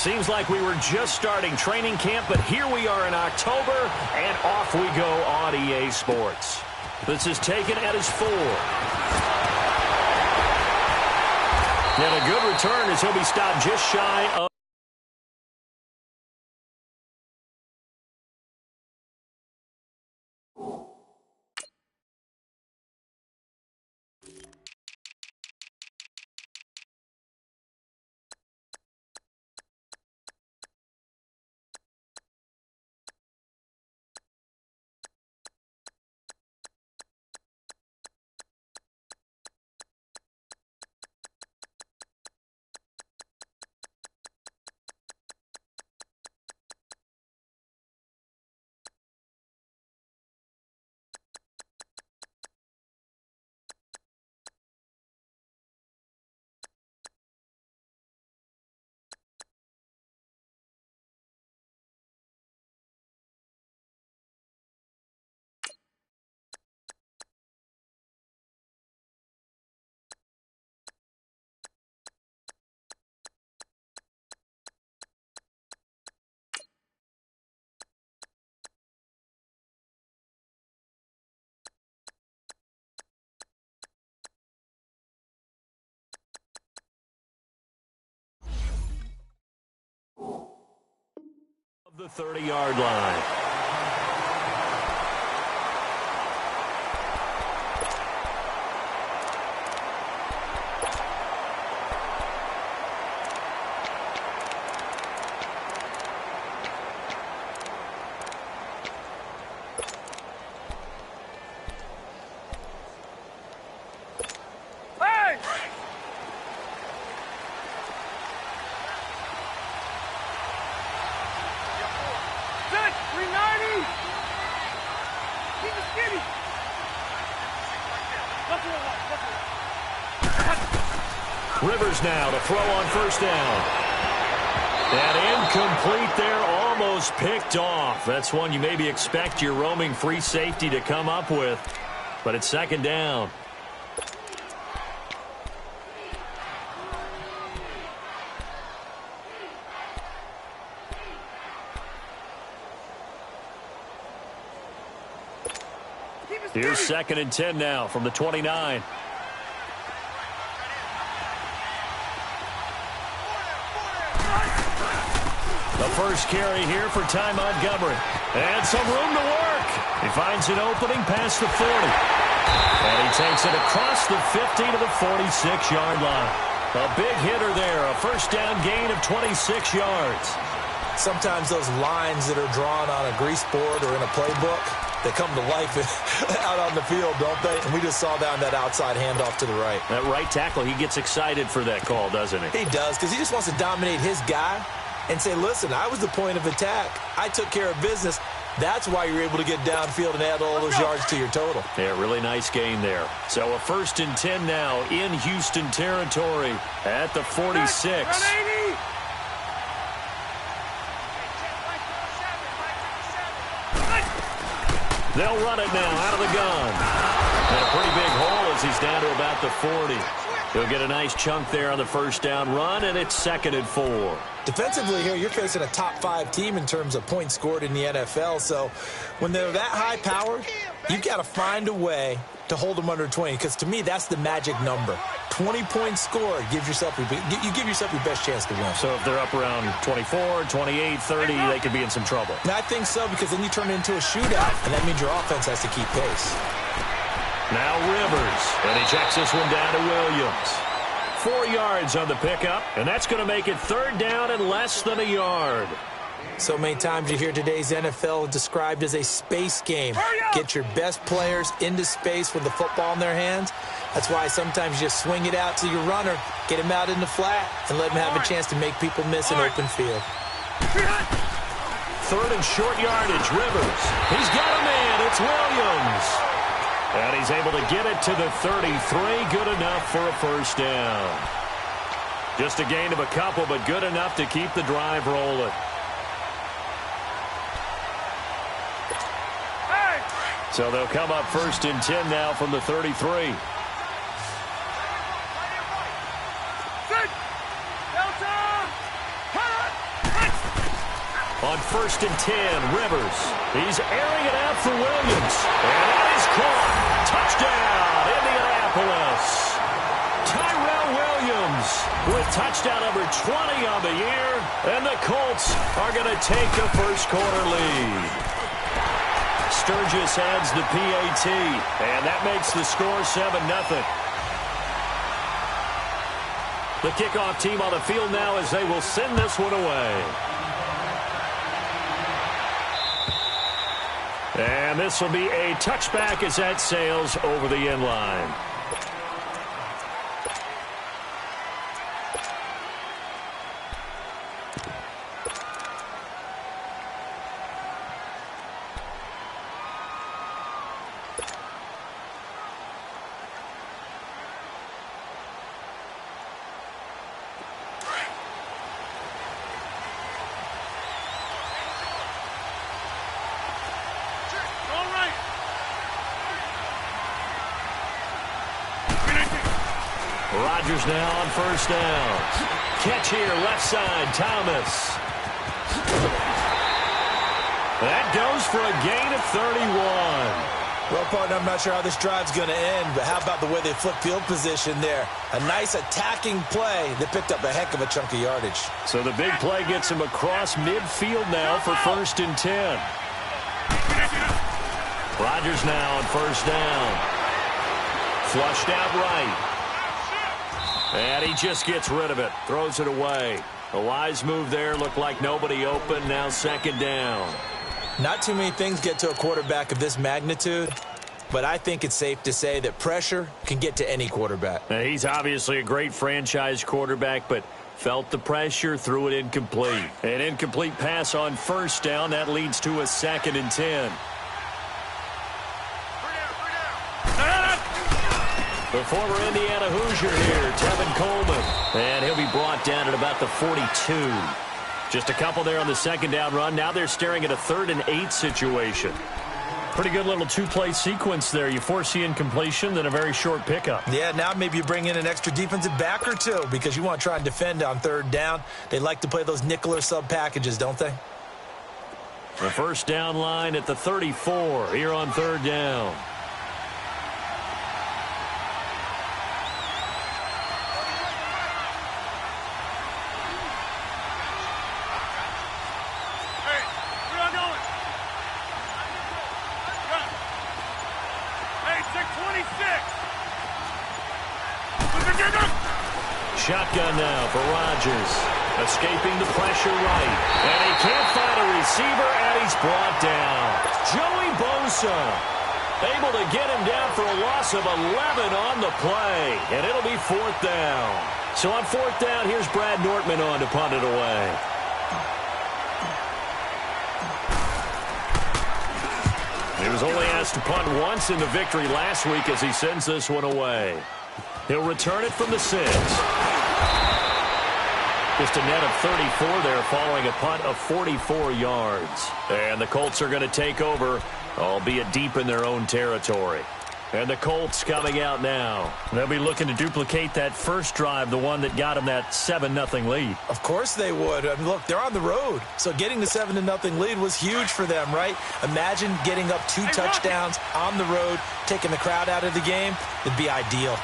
Seems like we were just starting training camp, but here we are in October, and off we go on EA Sports. This is taken at his 4. And a good return as he'll be stopped just shy of... the 30-yard line. Rivers now to throw on first down. And incomplete there, almost picked off. That's one you maybe expect your roaming free safety to come up with. But it's second down. Here's 2nd and 10 now from the 29. The first carry here for Ty Montgomery. And some room to work. He finds an opening past the 40. And he takes it across the 50 to the 46-yard line. A big hitter there. A first down gain of 26 yards. Sometimes those lines that are drawn on a grease board or in a playbook, they come to life out on the field, don't they? And we just saw down that outside handoff to the right. That right tackle, he gets excited for that call, doesn't he? He does, because he just wants to dominate his guy and say, listen, I was the point of attack. I took care of business. That's why you're able to get downfield and add all those yards to your total. Yeah, really nice gain there. So a 1st and 10 now in Houston territory at the 46. They'll run it now out of the gun. And a pretty big hole as he's down to about the 40. He'll get a nice chunk there on the first down run, and it's 2nd and 4. Defensively here, you're facing a top 5 team in terms of points scored in the NFL. So when they're that high-powered, you've got to find a way to hold them under 20, because to me, that's the magic number. 20 points scored, you give yourself your best chance to win. So if they're up around 24, 28, 30, they could be in some trouble. And I think so, because then you turn it into a shootout, and that means your offense has to keep pace. Now Rivers, and he checks this one down to Williams. 4 yards on the pickup, and that's going to make it 3rd down and less than a yard. So many times you hear today's NFL described as a space game. Get your best players into space with the football in their hands. That's why sometimes you just swing it out to your runner, get him out in the flat, and let him have a chance to make people miss an open field. 3rd and short yardage, Rivers. He's got a man. It's Williams. And he's able to get it to the 33. Good enough for a first down. Just a gain of a couple, but good enough to keep the drive rolling. So they'll come up 1st and 10 now from the 33. On 1st and 10, Rivers. He's airing it out for Williams. And that is caught. Touchdown, Indianapolis. Tyrell Williams with touchdown number 20 on the year. And the Colts are going to take a first-quarter lead. Sturgis adds the PAT. And that makes the score 7-0. The kickoff team on the field now as they will send this one away. And this will be a touchback as that sails over the end line. Rodgers now on first down. Catch here, left side, Thomas. That goes for a gain of 31. Well, partner, I'm not sure how this drive's going to end, but how about the way they flip field position there? A nice attacking play that picked up a heck of a chunk of yardage. So the big play gets him across midfield now for 1st and 10. Rodgers now on first down. Flushed out right. And he just gets rid of it. Throws it away. A wise move there. Looked like nobody open. Now 2nd down. Not too many things get to a quarterback of this magnitude, but I think it's safe to say that pressure can get to any quarterback. Now, he's obviously a great franchise quarterback, but felt the pressure, threw it incomplete. An incomplete pass on first down. That leads to a 2nd and 10. The former Indiana Hoosier here, Tevin Coleman. And he'll be brought down at about the 42. Just a couple there on the 2nd down run. Now they're staring at a 3rd and 8 situation. Pretty good little two-play sequence there. You force the incompletion, then a very short pickup. Yeah, now maybe you bring in an extra defensive back or two because you want to try and defend on 3rd down. They like to play those nickel or sub packages, don't they? The first down line at the 34 here on 3rd down. Shotgun now for Rodgers. Escaping the pressure right. And he can't find a receiver, and he's brought down. Joey Bosa able to get him down for a loss of 11 on the play. And it'll be 4th down. So on 4th down, here's Brad Nortman on to punt it away. He was only asked to punt once in the victory last week as he sends this one away. He'll return it from the 6. Just a net of 34 there following a punt of 44 yards. And the Colts are going to take over, albeit deep in their own territory. And the Colts coming out now. They'll be looking to duplicate that first drive, the one that got them that 7-0 lead. Of course they would. I mean, look, they're on the road. So getting the 7-0 lead was huge for them, right? Imagine getting up 2 touchdowns on the road, taking the crowd out of the game. It'd be ideal.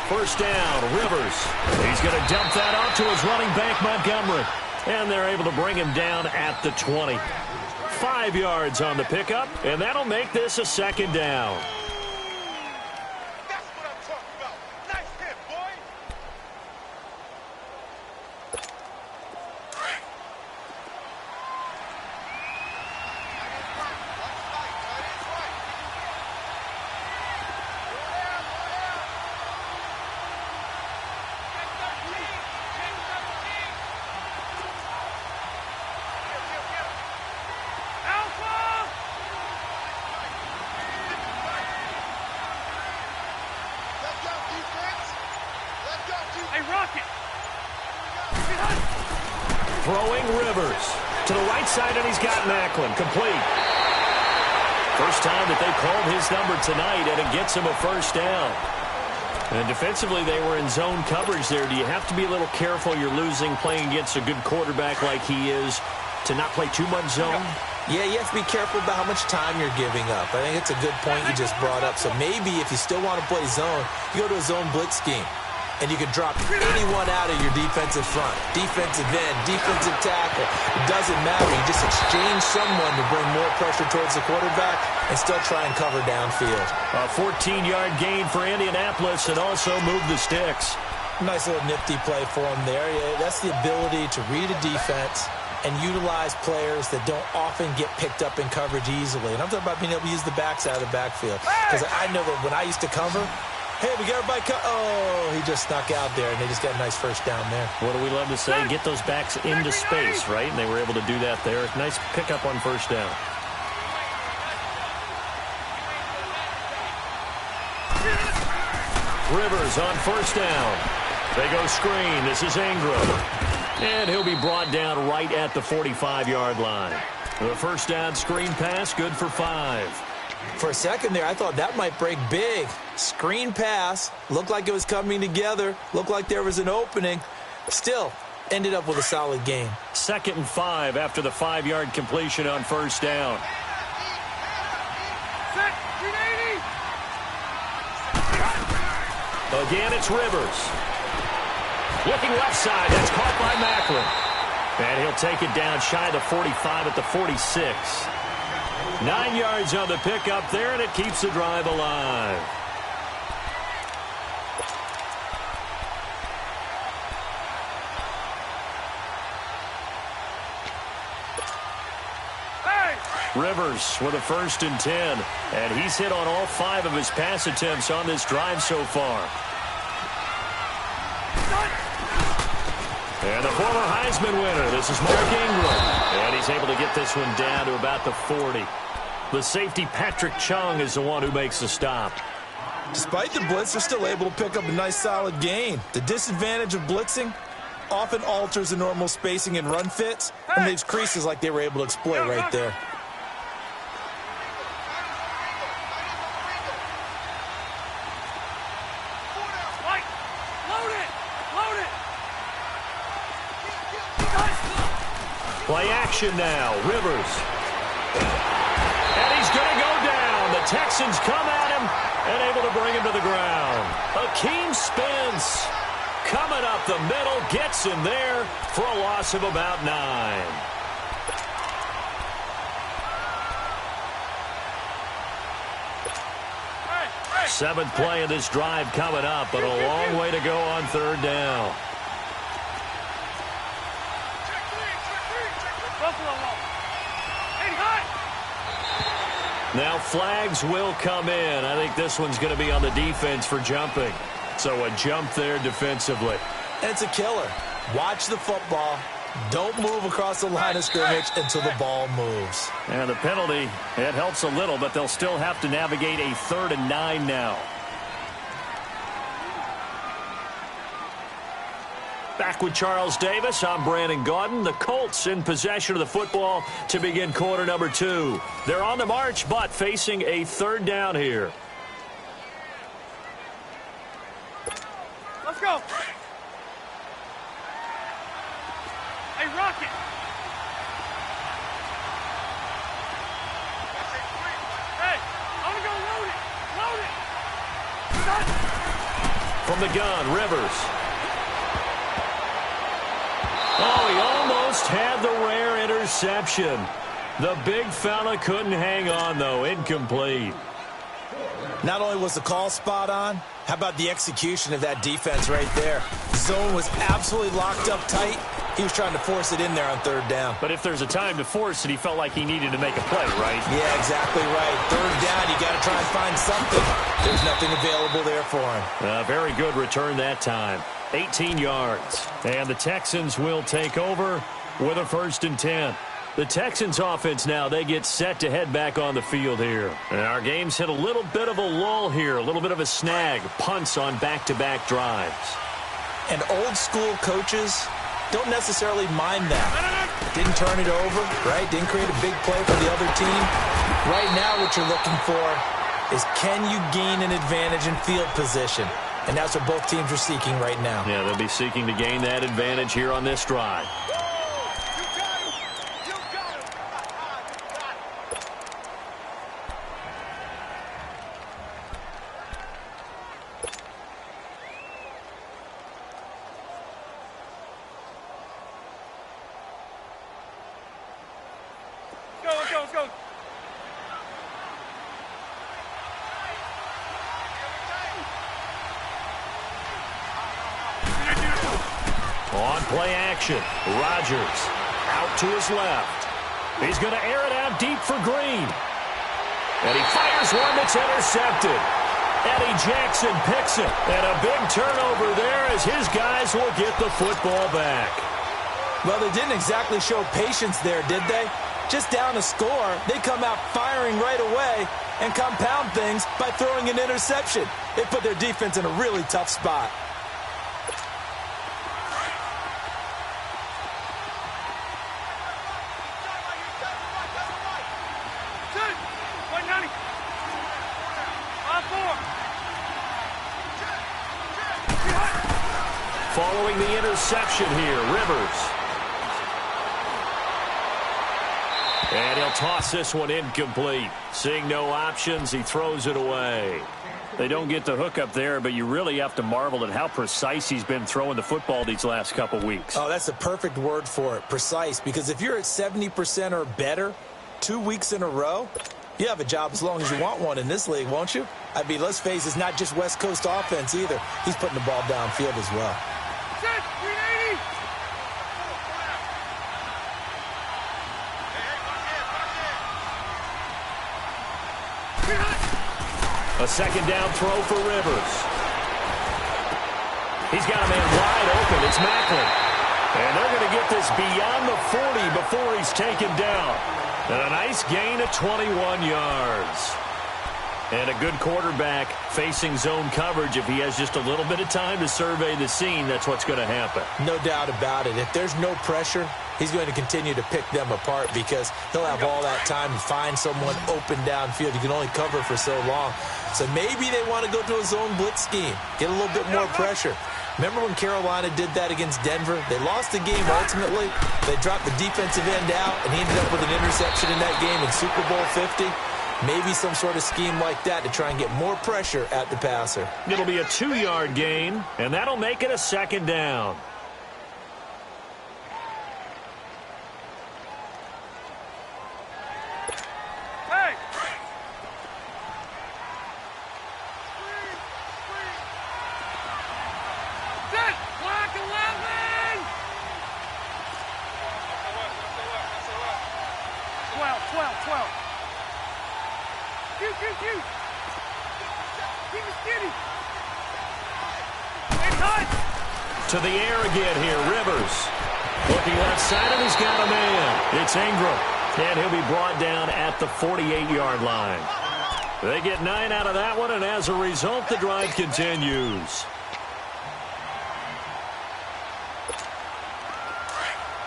First down, Rivers. He's going to dump that off to his running back, Montgomery. And they're able to bring him down at the 20. 5 yards on the pickup, and that'll make this a 2nd down. That's what I'm talking about. Nice hit, boy. Throwing Rivers to the right side, and he's got Macklin. Complete. First time that they called his number tonight, and it gets him a first down. And defensively, they were in zone coverage there. Do you have to be a little careful? You're losing, playing against a good quarterback like he is, to not play too much zone? Yeah, you have to be careful about how much time you're giving up. I think it's a good point you just brought up. So maybe if you still want to play zone, you go to a zone blitz scheme. And you can drop anyone out of your defensive front. Defensive end, defensive tackle. It doesn't matter. You just exchange someone to bring more pressure towards the quarterback and still try and cover downfield. A 14-yard gain for Indianapolis and also move the sticks. Nice little nifty play for him there. Yeah, that's the ability to read a defense and utilize players that don't often get picked up in coverage easily. And I'm talking about being able to use the backs out of the backfield. Because I know that when I used to cover, hey, we got everybody oh, he just snuck out there, and they just got a nice first down there. What do we love to say? Get those backs into space, right? And they were able to do that there. Nice pickup on first down. Rivers on first down. They go screen. This is Ingram. And he'll be brought down right at the 45-yard line. The first down screen pass, good for 5. For a second there, I thought that might break big. Screen pass, looked like it was coming together, looked like there was an opening. Still, ended up with a solid gain. 2nd and 5 after the 5-yard completion on first down. Again, it's Rivers. Looking left side, that's caught by Macklin. And he'll take it down shy of the 45 at the 46. 9 yards on the pickup there, and it keeps the drive alive. Rivers with a 1st and 10, and he's hit on all 5 of his pass attempts on this drive so far. And the former Heisman winner, this is Mark Ingram. And he's able to get this one down to about the 40. The safety, Patrick Chung, is the one who makes the stop. Despite the blitz, they're still able to pick up a nice, solid gain. The disadvantage of blitzing often alters the normal spacing and run fits and leaves creases like they were able to exploit right there. Play action now. Rivers. And he's going to go down. The Texans come at him and able to bring him to the ground. Akeem Spence coming up the middle, gets him there for a loss of about 9. Seventh play of this drive coming up, but a long way to go on 3rd down. Now flags will come in. I think this one's going to be on the defense for jumping. So a jump there defensively. And it's a killer. Watch the football. Don't move across the line of scrimmage until the ball moves. And the penalty, it helps a little, but they'll still have to navigate a 3rd and 9 now. Back with Charles Davis, I'm Brandon Gaudin. The Colts in possession of the football to begin quarter number 2. They're on the march, but facing a 3rd down here. Let's go. Hey, Rocket. Hey, I'm going to go load it. Load it. From the gun, Rivers. Oh, he almost had the rare interception. The big fella couldn't hang on, though. Incomplete. Not only was the call spot on, how about the execution of that defense right there? Zone was absolutely locked up tight. He was trying to force it in there on 3rd down. But if there's a time to force it, he felt like he needed to make a play, right? Yeah, exactly right. 3rd down, you got to try and find something. There's nothing available there for him. Very good return that time. 18 yards. And the Texans will take over with a 1st and 10. The Texans offense now, they get set to head back on the field here. And our game's hit a little bit of a lull here, a little bit of a snag. Punts on back-to-back drives. And old school coaches don't necessarily mind that. Didn't turn it over, right? Didn't create a big play for the other team. Right now what you're looking for is can you gain an advantage in field position? And that's what both teams are seeking right now. Yeah, they'll be seeking to gain that advantage here on this drive. Let's go. On play action, Rodgers out to his left. He's going to air it out deep for Green. And he fires one that's intercepted. Eddie Jackson picks it. And a big turnover there as his guys will get the football back. Well, they didn't exactly show patience there, did they? Just down a score, they come out firing right away and compound things by throwing an interception. It put their defense in a really tough spot. Following the interception here, Rivers. And he'll toss this one incomplete. Seeing no options, he throws it away. They don't get the hook up there, but you really have to marvel at how precise he's been throwing the football these last couple weeks. Oh, that's the perfect word for it, precise, because if you're at 70% or better 2 weeks in a row, you have a job as long as you want one in this league, won't you? I mean, let's face it, it's not just West Coast offense either. He's putting the ball downfield as well. A second down throw for Rivers. He's got a man wide open. It's Macklin. And they're going to get this beyond the 40 before he's taken down. And a nice gain of 21 yards. And a good quarterback facing zone coverage. If he has just a little bit of time to survey the scene, that's what's going to happen. No doubt about it. If there's no pressure, he's going to continue to pick them apart because he'll have all that time to find someone open downfield. You can only cover for so long. So maybe they want to go to a zone blitz scheme, get a little bit more pressure. Remember when Carolina did that against Denver? They lost the game ultimately. They dropped the defensive end out, and he ended up with an interception in that game in Super Bowl 50. Maybe some sort of scheme like that to try and get more pressure at the passer. It'll be a 2-yard gain, and that'll make it a second down. Hey! Set! Black 11! 12. Keep it steady. To the air again here, Rivers. Looking left side, and he's got a man. It's Ingram. And he'll be brought down at the 48-yard line. They get 9 out of that one, and as a result, the drive continues.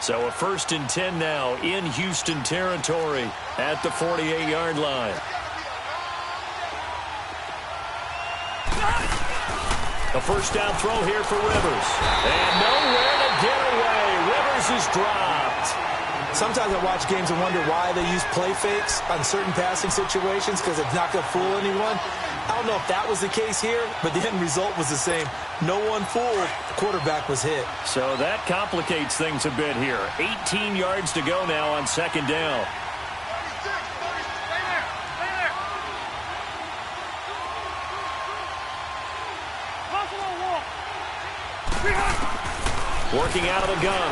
So a 1st and 10 now in Houston territory at the 48-yard line. A first down throw here for Rivers. And nowhere to get away. Rivers is dropped. Sometimes I watch games and wonder why they use play fakes on certain passing situations because it's not going to fool anyone. I don't know if that was the case here, but the end result was the same. No one fooled. The quarterback was hit. So that complicates things a bit here. 18 yards to go now on second down. Working out of the gun.